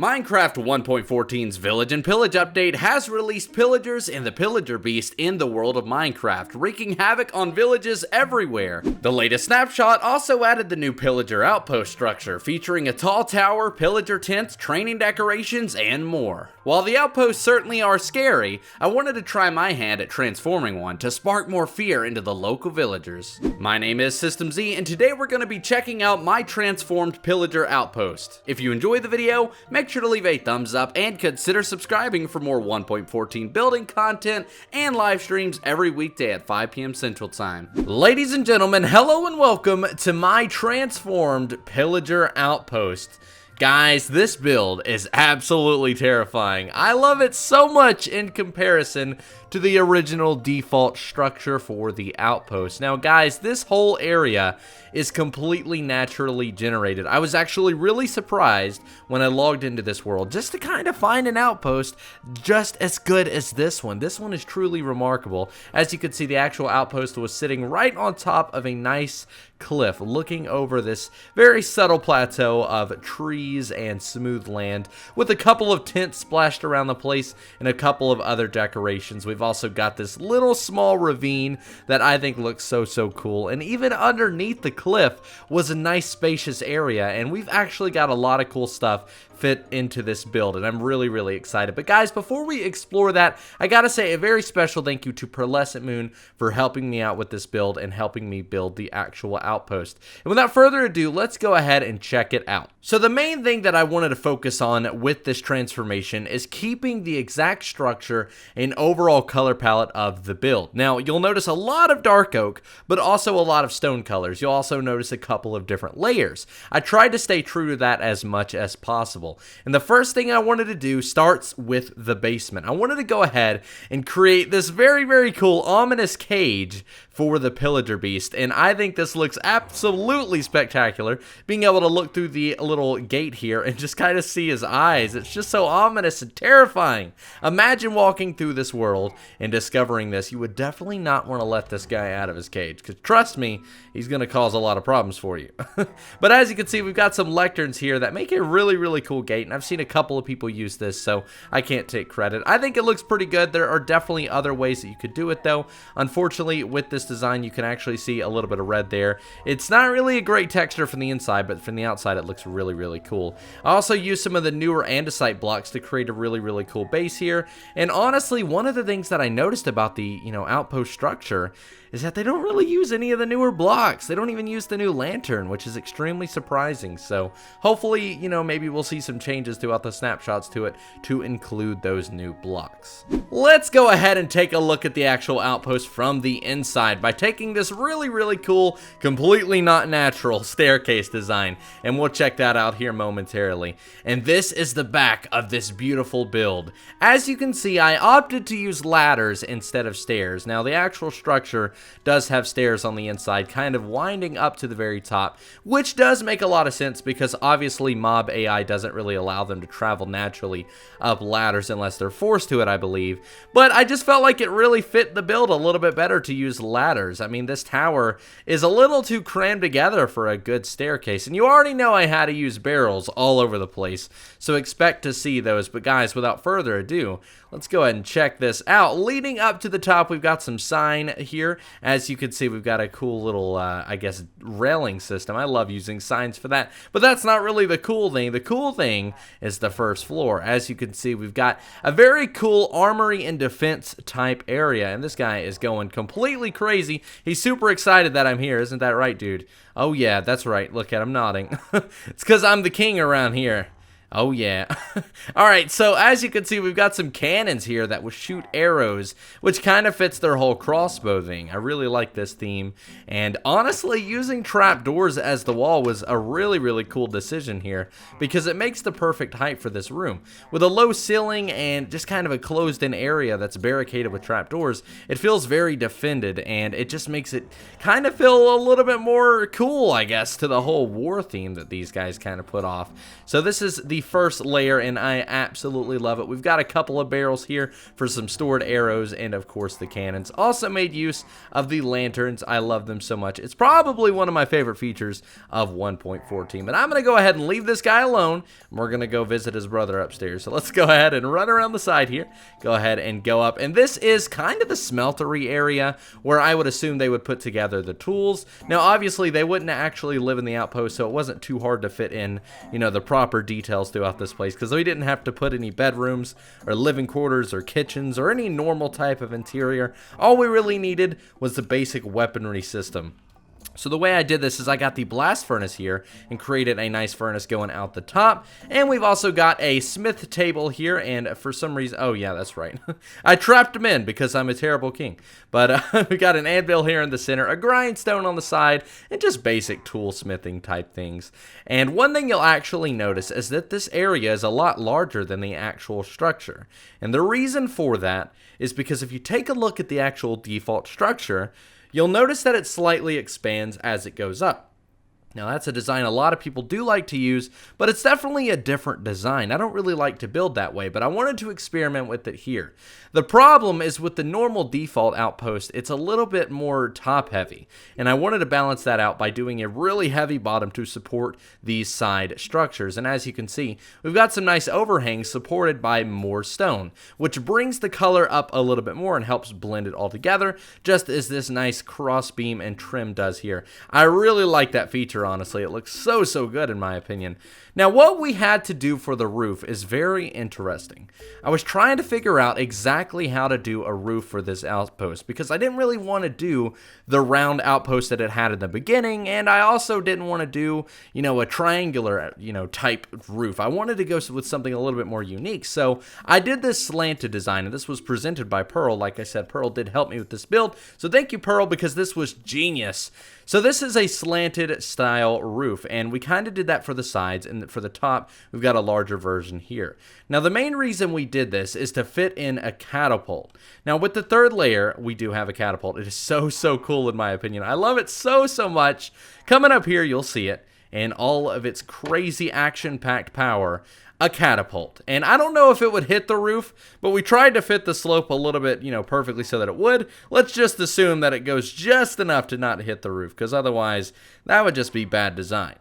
Minecraft 1.14's Village and Pillage update has released Pillagers and the Pillager Beasts in the world of Minecraft, wreaking havoc on villages everywhere. The latest snapshot also added the new Pillager Outpost structure, featuring a tall tower, pillager tents, training decorations, and more. While the outposts certainly are scary, I wanted to try my hand at transforming one to spark more fear into the local villagers. My name is System Z, and today we're going to be checking out my transformed Pillager Outpost. If you enjoyed the video, make sure to leave a thumbs up and consider subscribing for more 1.14 building content and live streams every weekday at 5 p.m. Central Time. Ladies and gentlemen, hello and welcome to my transformed Pillager Outpost. Guys, this build is absolutely terrifying. I love it so much in comparison to the original default structure for the outpost. Now guys, this whole area is completely naturally generated. I was actually really surprised when I logged into this world just to kind of find an outpost just as good as this one. This one is truly remarkable. As you can see, the actual outpost was sitting right on top of a nice cliff looking over this very subtle plateau of trees and smooth land with a couple of tents splashed around the place and a couple of other decorations. We've also got this little small ravine that I think looks so cool, and even underneath the cliff was a nice spacious area, and we've actually got a lot of cool stuff fit into this build, and I'm really excited. But guys, before we explore that, I gotta say a very special thank you to Pearlescent Moon for helping me out with this build and helping me build the actual outpost. And without further ado, let's go ahead and check it out. So the main thing that I wanted to focus on with this transformation is keeping the exact structure and overall color palette of the build. Now, you'll notice a lot of dark oak, but also a lot of stone colors. You'll also notice a couple of different layers. I tried to stay true to that as much as possible. And the first thing I wanted to do starts with the basement. I wanted to go ahead and create this very cool ominous cage for the Pillager Beast, and I think this looks absolutely spectacular. Being able to look through the little gate here and just kind of see his eyes, it's just so ominous and terrifying. Imagine walking through this world and discovering this. You would definitely not want to let this guy out of his cage, because trust me, he's going to cause a lot of problems for you. But as you can see, we've got some lecterns here that make a really cool gate, and I've seen a couple of people use this, so I can't take credit. I think it looks pretty good. There are definitely other ways that you could do it, though. Unfortunately, with this design, you can actually see a little bit of red there. It's not really a great texture from the inside, but from the outside, it looks really cool. I also used some of the newer andesite blocks to create a really cool base here, and honestly, one of the things that I noticed about the, outpost structure is that they don't really use any of the newer blocks. They don't even use the new lantern, which is extremely surprising. So hopefully, maybe we'll see some changes throughout the snapshots to it to include those new blocks. Let's go ahead and take a look at the actual outpost from the inside by taking this really cool, completely not natural staircase design, and we'll check that out here momentarily. And this is the back of this beautiful build. As you can see, I opted to use ladders instead of stairs. Now, the actual structure does have stairs on the inside, kind of winding up to the very top, which does make a lot of sense because obviously mob AI doesn't really allow them to travel naturally up ladders unless they're forced to it, I believe. But I just felt like it really fit the build a little bit better to use ladders. I mean, this tower is a little too crammed together for a good staircase, and you already know I had to use barrels all over the place, so expect to see those. But guys, without further ado, let's go ahead and check this out. Leading up to the top, we've got some sign here. As you can see, we've got a cool little, I guess, railing system. I love using signs for that, but that's not really the cool thing. The cool thing is the first floor. As you can see, we've got a very cool armory and defense type area, and this guy is going completely crazy. He's super excited that I'm here. Isn't that right, dude? Oh, yeah, that's right. Look at him nodding. It's because I'm the king around here. Oh yeah. Alright, so as you can see, we've got some cannons here that will shoot arrows, which kind of fits their whole crossbow thing. I really like this theme, and honestly, using trapdoors as the wall was a really cool decision here, because it makes the perfect height for this room. With a low ceiling and just kind of a closed-in area that's barricaded with trapdoors, it feels very defended, and it just makes it kind of feel a little bit more cool, I guess, to the whole war theme that these guys kind of put off. So this is the first layer, and I absolutely love it. We've got a couple of barrels here for some stored arrows, and of course the cannons. Also made use of the lanterns. I love them so much. It's probably one of my favorite features of 1.14. But I'm going to go ahead and leave this guy alone. We're going to go visit his brother upstairs. So let's go ahead and run around the side here. Go ahead and go up. And this is kind of the smeltery area where I would assume they would put together the tools. Now, obviously, they wouldn't actually live in the outpost, so it wasn't too hard to fit in, you know, the proper details throughout this place, because we didn't have to put any bedrooms or living quarters or kitchens or any normal type of interior. All we really needed was the basic weaponry system. So the way I did this is I got the blast furnace here and created a nice furnace going out the top. And we've also got a smith table here, and for some reason, oh yeah, that's right. I trapped him in because I'm a terrible king. But we got an anvil here in the center, a grindstone on the side, and just basic tool smithing type things. And one thing you'll actually notice is that this area is a lot larger than the actual structure. And the reason for that is because if you take a look at the actual default structure, you'll notice that it slightly expands as it goes up. Now, that's a design a lot of people do like to use, but it's definitely a different design. I don't really like to build that way, but I wanted to experiment with it here. The problem is with the normal default outpost, it's a little bit more top-heavy, and I wanted to balance that out by doing a really heavy bottom to support these side structures. And as you can see, we've got some nice overhangs supported by more stone, which brings the color up a little bit more and helps blend it all together, just as this nice crossbeam and trim does here. I really like that feature. Honestly, it looks so good in my opinion. Now, what we had to do for the roof is very interesting. I was trying to figure out exactly how to do a roof for this outpost because I didn't really want to do the round outpost that it had in the beginning, and I also didn't want to do, you know, a triangular, you know, type roof. I wanted to go with something a little bit more unique. So I did this slanted design, and this was presented by Pearl. Like I said, Pearl did help me with this build, so thank you, Pearl, because this was genius. So this is a slanted style roof, and we kind of did that for the sides, and for the top, we've got a larger version here. Now, the main reason we did this is to fit in a catapult. Now, with the third layer, we do have a catapult. It is so cool in my opinion. I love it so much. Coming up here, you'll see it, and all of its crazy action-packed power. A catapult. And I don't know if it would hit the roof, but we tried to fit the slope a little bit, you know, perfectly so that it would. Let's just assume that it goes just enough to not hit the roof, because otherwise that would just be bad design.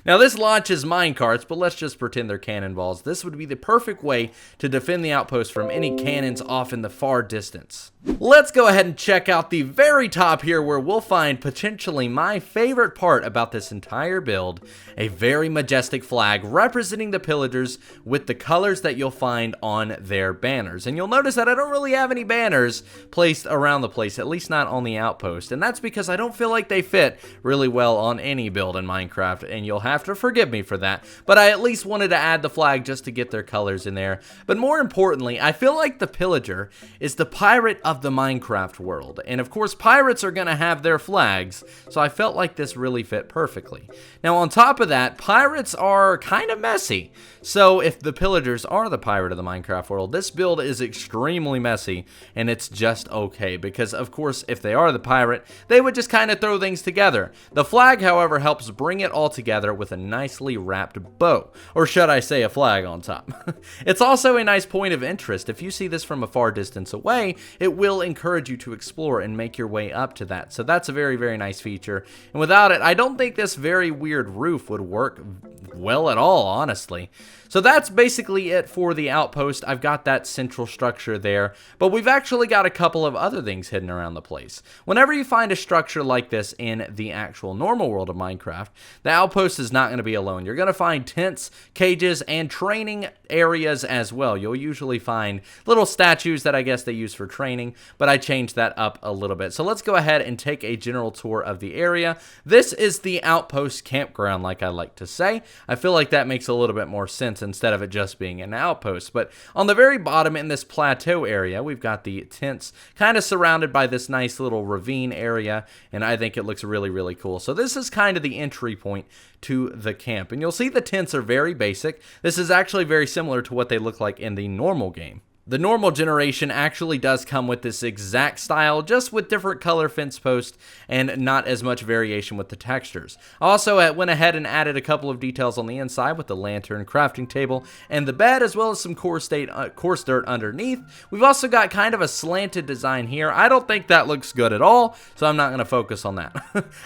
Now, this launches minecarts, but let's just pretend they're cannonballs. This would be the perfect way to defend the outpost from any cannons off in the far distance. Let's go ahead and check out the very top here, where we'll find potentially my favorite part about this entire build, a very majestic flag representing the pillagers with the colors that you'll find on their banners. And you'll notice that I don't really have any banners placed around the place, at least not on the outpost. And that's because I don't feel like they fit really well on any build in Minecraft, and you'll have to forgive me for that. But I at least wanted to add the flag just to get their colors in there. But more importantly, I feel like the pillager is the pirate of the Minecraft world. And of course, pirates are going to have their flags, so I felt like this really fit perfectly. Now, on top of that, pirates are kind of messy. So if the pillagers are the pirate of the Minecraft world, this build is extremely messy, and it's just okay, because of course, if they are the pirate, they would just kind of throw things together. The flag, however, helps bring it all together with a nicely wrapped bow, or should I say a flag on top. It's also a nice point of interest. If you see this from a far distance away, it will encourage you to explore and make your way up to that. So that's a very nice feature, and without it, I don't think this very weird roof would work well at all, honestly. So that's basically it for the outpost. I've got that central structure there, but we've actually got a couple of other things hidden around the place. Whenever you find a structure like this in the actual normal world of Minecraft, the outpost is not going to be alone. You're going to find tents, cages, and training areas as well. You'll usually find little statues that I guess they use for training, but I changed that up a little bit. So let's go ahead and take a general tour of the area. This is the outpost campground, like I like to say. I feel like that makes a little bit more sense instead of it just being an outpost. But on the very bottom in this plateau area, we've got the tents kind of surrounded by this nice little ravine area, and I think it looks really cool. So this is kind of the entry point to the camp, and you'll see the tents are very basic. This is actually very similar to what they look like in the normal game. The normal generation actually does come with this exact style, just with different color fence posts and not as much variation with the textures. I also went ahead and added a couple of details on the inside with the lantern, crafting table, and the bed, as well as some coarse dirt underneath. We've also got kind of a slanted design here. I don't think that looks good at all, so I'm not going to focus on that.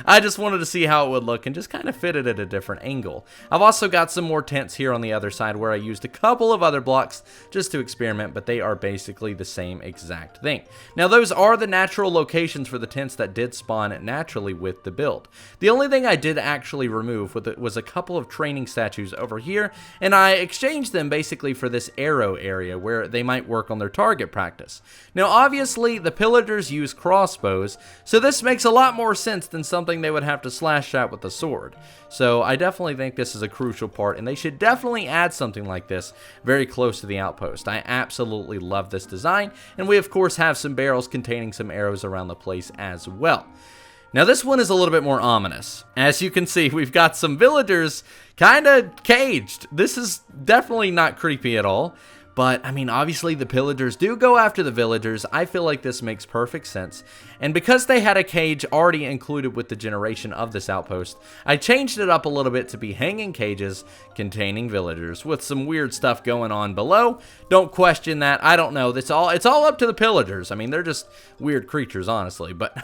I just wanted to see how it would look and just kind of fit it at a different angle. I've also got some more tents here on the other side where I used a couple of other blocks just to experiment, but they are basically the same exact thing. Now, those are the natural locations for the tents that did spawn naturally with the build. The only thing I did actually remove was a couple of training statues over here, and I exchanged them basically for this arrow area where they might work on their target practice. Now, obviously, the pillagers use crossbows, so this makes a lot more sense than something they would have to slash at with a sword. So I definitely think this is a crucial part, and they should definitely add something like this very close to the outpost. I absolutely love this design, and we of course have some barrels containing some arrows around the place as well. Now this one is a little bit more ominous. As you can see, we've got some villagers kind of caged. This is definitely not creepy at all. But, I mean, obviously the pillagers do go after the villagers. I feel like this makes perfect sense. And because they had a cage already included with the generation of this outpost, I changed it up a little bit to be hanging cages containing villagers with some weird stuff going on below. Don't question that. I don't know. It's all up to the pillagers. I mean, they're just weird creatures, honestly. But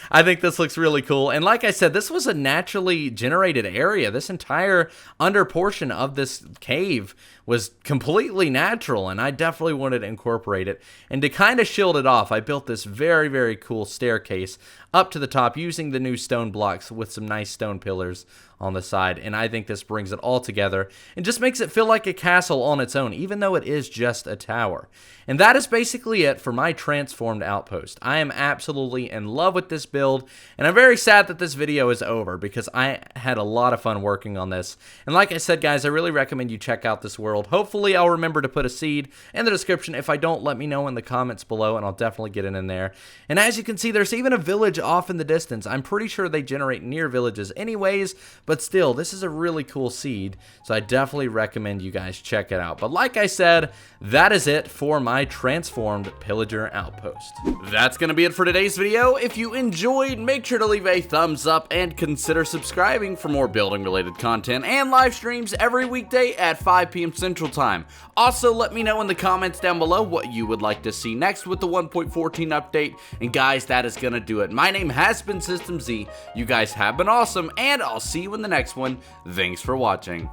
I think this looks really cool. And like I said, this was a naturally generated area. This entire under portion of this cave was completely natural, and I definitely wanted to incorporate it. And to kind of shield it off, I built this very, very cool staircase up to the top using the new stone blocks with some nice stone pillars on the side, and I think this brings it all together and just makes it feel like a castle on its own, even though it is just a tower. And that is basically it for my transformed outpost. I am absolutely in love with this build, and I'm very sad that this video is over because I had a lot of fun working on this. And like I said, guys, I really recommend you check out this world. Hopefully I'll remember to put a seed in the description. If I don't, let me know in the comments below, and I'll definitely get it in there. And as you can see, there's even a village off in the distance. I'm pretty sure they generate near villages anyways, but still, this is a really cool seed, so I definitely recommend you guys check it out. But like I said, that is it for my transformed Pillager Outpost. That's going to be it for today's video. If you enjoyed, make sure to leave a thumbs up and consider subscribing for more building related content and live streams every weekday at 5 p.m. Central Time. Also, let me know in the comments down below what you would like to see next with the 1.14 update. And guys, that is going to do it. My name has been System Z. You guys have been awesome, and I'll see you in the next one. Thanks for watching.